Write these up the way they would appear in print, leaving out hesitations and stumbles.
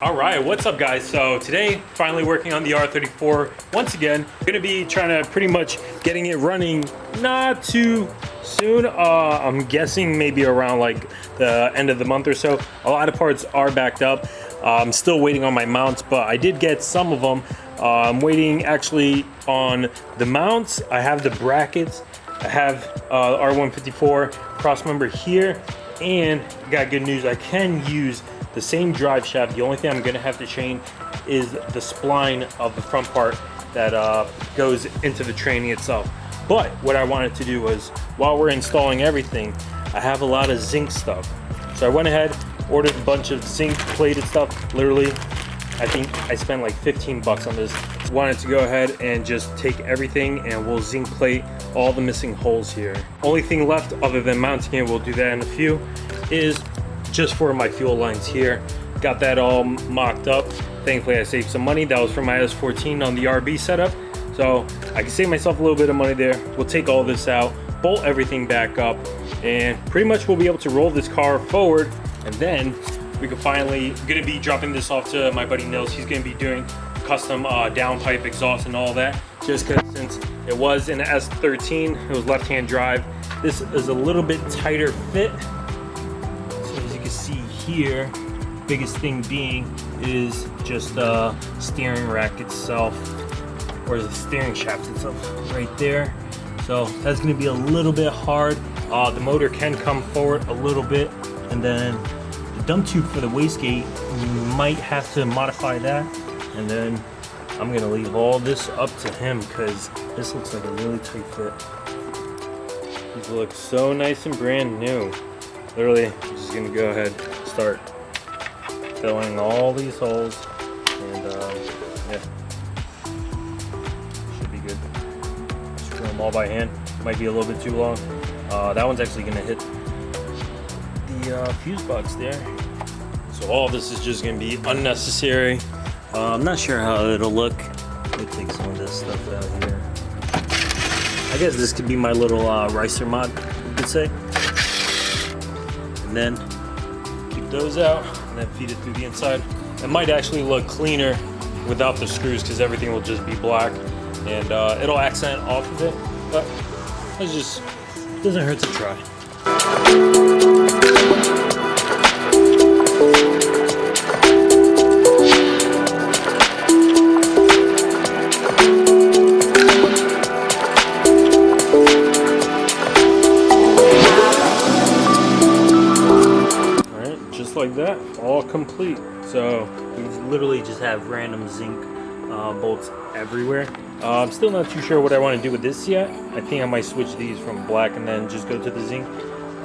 All right, what's up guys? So today, finally working on the R34 once again. Gonna be trying to pretty much getting it running not too soon. I'm guessing maybe around like the end of the month or so. A lot of parts are backed up. I'm still waiting on my mounts, but I did get some of them. I'm waiting actually on the mounts. I have the brackets. I have R154 cross member here, and got good news. I can use the same drive shaft. The only thing I'm gonna have to change is the spline of the front part that goes into the training itself. But what I wanted to do was, while we're installing everything, I have a lot of zinc stuff. So I went ahead, ordered a bunch of zinc plated stuff. Literally, I think I spent like 15 bucks on this. Wanted to go ahead and just take everything and we'll zinc plate all the missing holes here. Only thing left other than mounting it, we'll do that in a few, is just for my fuel lines here. Got that all mocked up. Thankfully I saved some money. That was for my S14 on the RB setup, so I can save myself a little bit of money there. We'll take all this out, bolt everything back up, and pretty much we'll be able to roll this car forward. And then we can finally, gonna be dropping this off to my buddy Nils. He's gonna be doing custom downpipe exhaust and all that, just because since it was in the S13, it was left-hand drive. This is a little bit tighter fit. See here, biggest thing being is just the steering rack itself, or the steering shaft itself right there. So that's going to be a little bit hard. The motor can come forward a little bit, and then the dump tube for the wastegate, might have to modify that. And then I'm going to leave all this up to him because this looks like a really tight fit. These look so nice and brand new. Literally, I'm just gonna go ahead and start filling all these holes, and yeah, should be good. Screw them all by hand. Might be a little bit too long. That one's actually gonna hit the fuse box there. So all this is just gonna be unnecessary. I'm not sure how it'll look. Let me take some of this stuff out here. I guess this could be my little ricer mod, you could say. And then keep those out and then feed it through the inside. It might actually look cleaner without the screws because everything will just be black, and it'll accent off of it, but it just doesn't hurt to try. Like that, all complete. So we literally just have random zinc bolts everywhere. I'm still not too sure what I want to do with this yet. I think I might switch these from black and then just go to the zinc.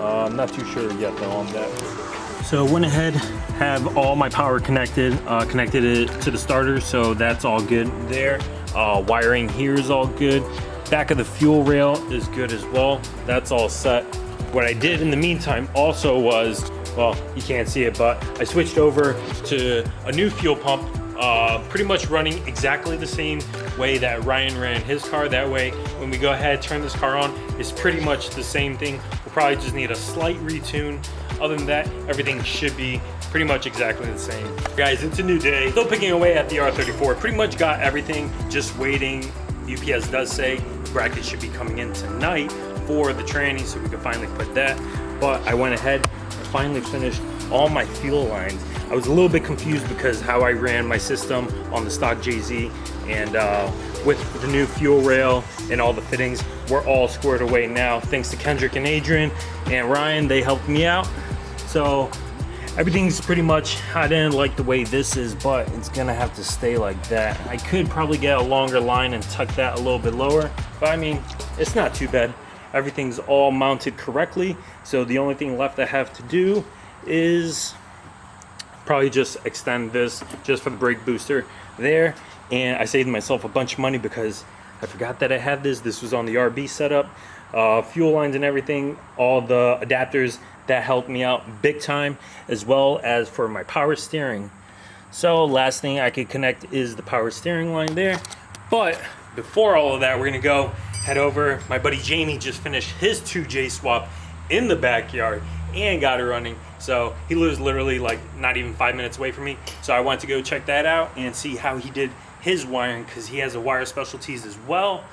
I'm not too sure yet though on that. So went ahead, have all my power connected, connected it to the starter, so that's all good there. Wiring here is all good. Back of the fuel rail is good as well. That's all set. What I did in the meantime also was, well, you can't see it, but I switched over to a new fuel pump, pretty much running exactly the same way that Ryan ran his car. That way, when we go ahead, turn this car on, it's pretty much the same thing. We'll probably just need a slight retune. Other than that, everything should be pretty much exactly the same. Guys, it's a new day. Still picking away at the R34. Pretty much got everything, just waiting. UPS does say the bracket should be coming in tonight for the tranny, so we can finally put that. But I went ahead, finally finished all my fuel lines. I was a little bit confused because how I ran my system on the stock JZ, and with the new fuel rail and all the fittings, we're all squared away now. Thanks to Kendrick and Adrian and Ryan, they helped me out. So everything's pretty much, I didn't like the way this is, but it's gonna have to stay like that. I could probably get a longer line and tuck that a little bit lower, but I mean, it's not too bad. Everything's all mounted correctly, so the only thing left I have to do is probably just extend this just for the brake booster there. And I saved myself a bunch of money because I forgot that I had this. This was on the RB setup. Fuel lines and everything, all the adapters, that helped me out big time, as well as for my power steering. So last thing I could connect is the power steering line there. But before all of that, we're gonna go head over. My buddy Jamie just finished his 2J swap in the backyard, and got it running. So he lives literally like not even 5 minutes away from me. So I wanted to go check that out and see how he did his wiring, because he has a wire specialties as well.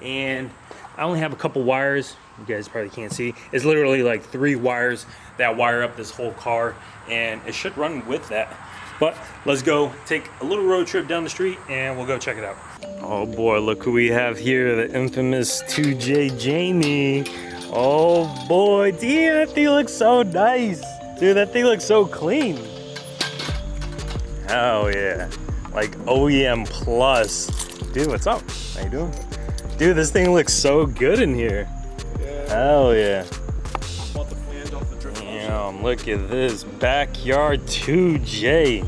And I only have a couple wires. You guys probably can't see. It's literally like 3 wires that wire up this whole car, and it should run with that. But let's go take a little road trip down the street and we'll go check it out. Oh boy, look who we have here, the infamous 2J Jamie. Oh boy, damn, that thing looks so nice. Dude, that thing looks so clean. Oh yeah, like OEM plus. Dude, what's up? How you doing? Dude, this thing looks so good in here. Yeah. Hell yeah. Damn, look at this backyard 2J.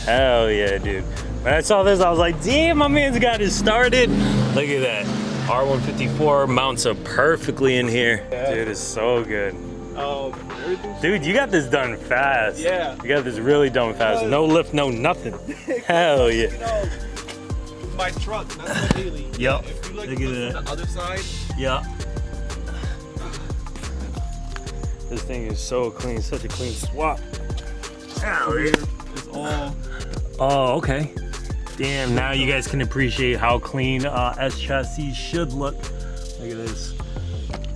Hell yeah, dude. When I saw this, I was like, damn, my man's got it started. Look at that. R154 mounts up perfectly in here. Yeah. Dude, it's so good. Dude, you got this done fast. Yeah. You got this really done fast. No lift, no nothing. Hell yeah. You know, my truck, that's the daily. Yep. If you look at the other side. Yeah. This thing is so clean, such a clean swap. It's all. Oh, okay. Damn, now you guys can appreciate how clean S chassis should look. Look at this.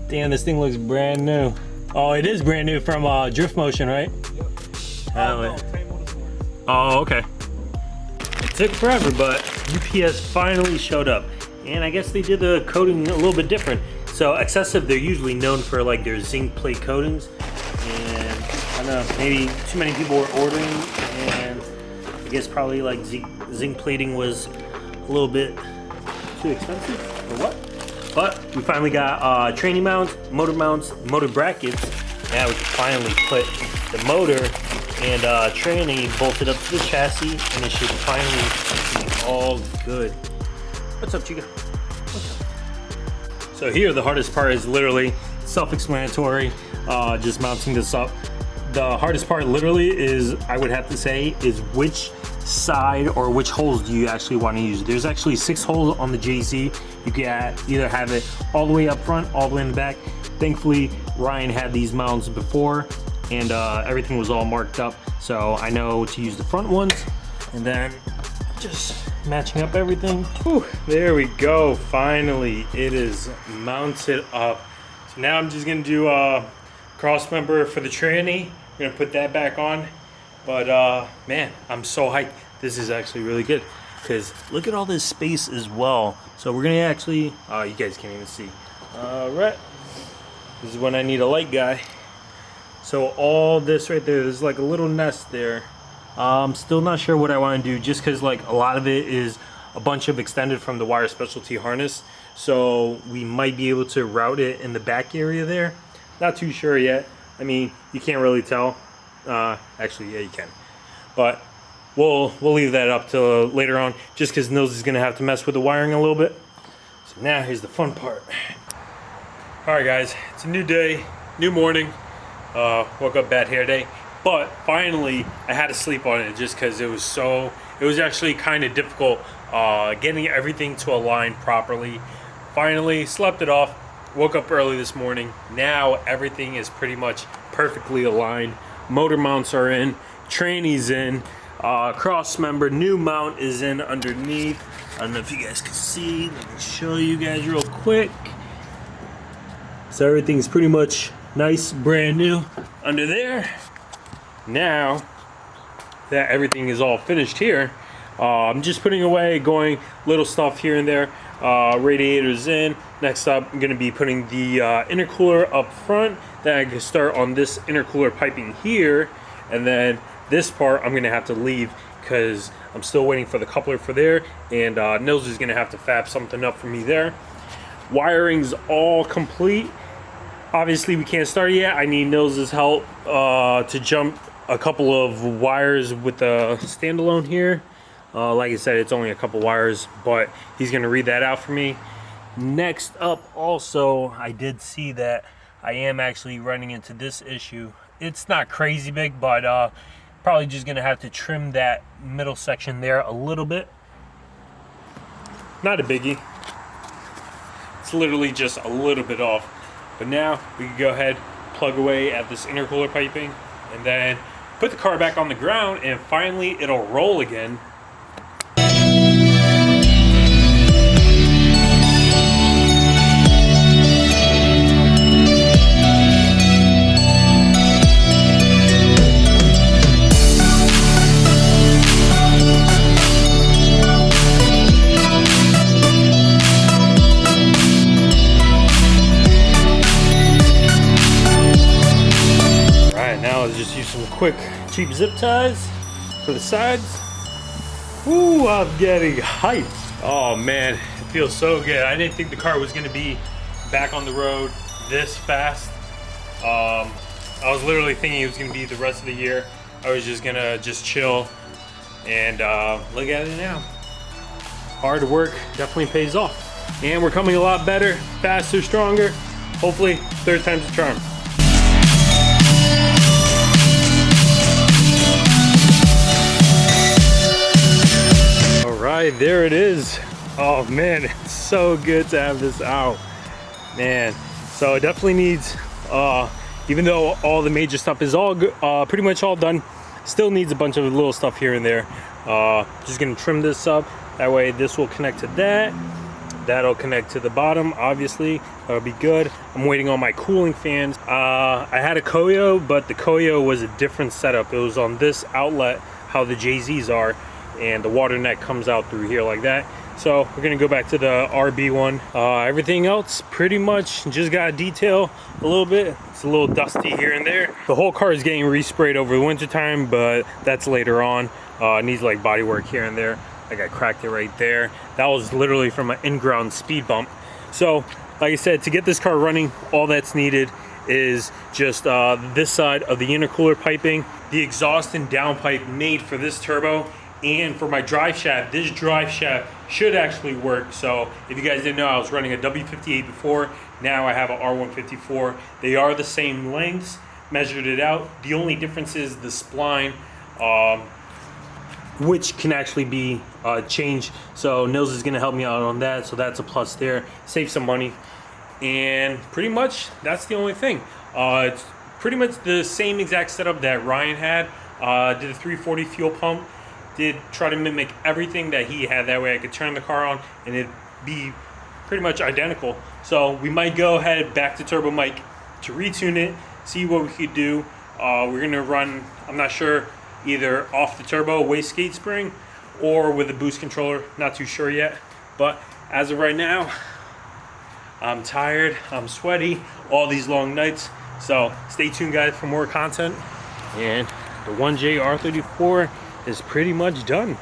Damn, this thing looks brand new. Oh, it is brand new from Drift Motion, right? Yep. Oh, okay. It took forever, but UPS finally showed up. And I guess they did the coating a little bit different. So Excessive, they're usually known for like their zinc plate coatings. And I don't know, maybe too many people were ordering, and I guess probably like zinc plating was a little bit too expensive or what? But we finally got training mounts, motor brackets. Now we can finally put the motor and tranny bolted up to the chassis, and it should finally be all good. What's up, Chica? What's up? So here, the hardest part is literally self-explanatory, just mounting this up. The hardest part literally is, I would have to say, is which side or which holes do you actually want to use. There's actually 6 holes on the JZ. You can either have it all the way up front, all the way in the back. Thankfully, Ryan had these mounts before, and everything was all marked up, so I know to use the front ones. And then just matching up everything. Whew, there we go. Finally, it is mounted up. So now I'm just gonna do a cross member for the tranny. I'm gonna put that back on. But man, I'm so hyped. This is actually really good, because look at all this space as well. So we're gonna actually, you guys can't even see. Right, this is when I need a light guy. So all this right there, there's like a little nest there. I'm still not sure what I want to do, just because like a lot of it is a bunch of extended from the wire specialty harness. So we might be able to route it in the back area there. Not too sure yet. I mean, you can't really tell. Actually, yeah, you can. But we'll leave that up till later on, just because Nils is gonna have to mess with the wiring a little bit. So now here's the fun part. All right, guys, it's a new day, new morning. Woke up bad hair day. But finally, I had to sleep on it just because it was actually kind of difficult getting everything to align properly. Finally, slept it off, woke up early this morning. Now everything is pretty much perfectly aligned. Motor mounts are in, tranny's in, cross member, new mount is in underneath. I don't know if you guys can see, let me show you guys real quick. So everything's pretty much nice, brand new under there. Now that everything is all finished here, I'm just putting away, going little stuff here and there. Radiators in. Next up, I'm going to be putting the intercooler up front. Then I can start on this intercooler piping here, and then this part I'm going to have to leave because I'm still waiting for the coupler for there, and Nils is going to have to fab something up for me there. Wiring's all complete. Obviously we can't start yet. I need Nils' help to jump a couple of wires with the standalone here. Like I said, it's only a couple wires, but he's gonna read that out for me. Next up, also, I did see that I am actually running into this issue. It's not crazy big, but probably just gonna have to trim that middle section there a little bit. Not a biggie. It's literally just a little bit off. But now we can go ahead, plug away at this intercooler piping, and then put the car back on the ground, and finally it'll roll again. Just use some quick cheap zip ties for the sides. Ooh, I'm getting hyped. Oh man, it feels so good. I didn't think the car was gonna be back on the road this fast. I was literally thinking it was gonna be the rest of the year. I was just gonna chill, and look at it now. Hard work definitely pays off. And we're coming a lot better, faster, stronger. Hopefully, third time's a charm. Right, there it is. Oh man, it's so good to have this out, man. So it definitely needs, even though all the major stuff is all good, pretty much all done, still needs a bunch of little stuff here and there. Just gonna trim this up, that way this will connect to that, that'll connect to the bottom, obviously that'll be good. I'm waiting on my cooling fans. I had a Koyo, but the Koyo was a different setup. It was on this outlet, how the JZs are, and the water neck comes out through here like that. So we're gonna go back to the RB one. Everything else pretty much just got detail a little bit. It's a little dusty here and there. The whole car is getting resprayed over the winter time, but that's later on. It needs like body work here and there. Like I cracked it right there. That was literally from an in-ground speed bump. So like I said, to get this car running, all that's needed is just this side of the intercooler piping, the exhaust and downpipe made for this turbo. And for my drive shaft, this drive shaft should actually work. So if you guys didn't know, I was running a W58 before. Now I have an R154. They are the same lengths, measured it out. The only difference is the spline, which can actually be changed. So Nils is gonna help me out on that. So that's a plus there, save some money. And pretty much that's the only thing. It's pretty much the same exact setup that Ryan had. Did a 340 fuel pump. Did try to mimic everything that he had, that way I could turn the car on and it'd be pretty much identical. So we might go ahead back to Turbo Mike to retune it, see what we could do. We're gonna run, I'm not sure, either off the turbo wastegate spring or with a boost controller, not too sure yet. But as of right now, I'm tired, I'm sweaty, all these long nights. So stay tuned guys for more content. And the 1J R34 is pretty much done.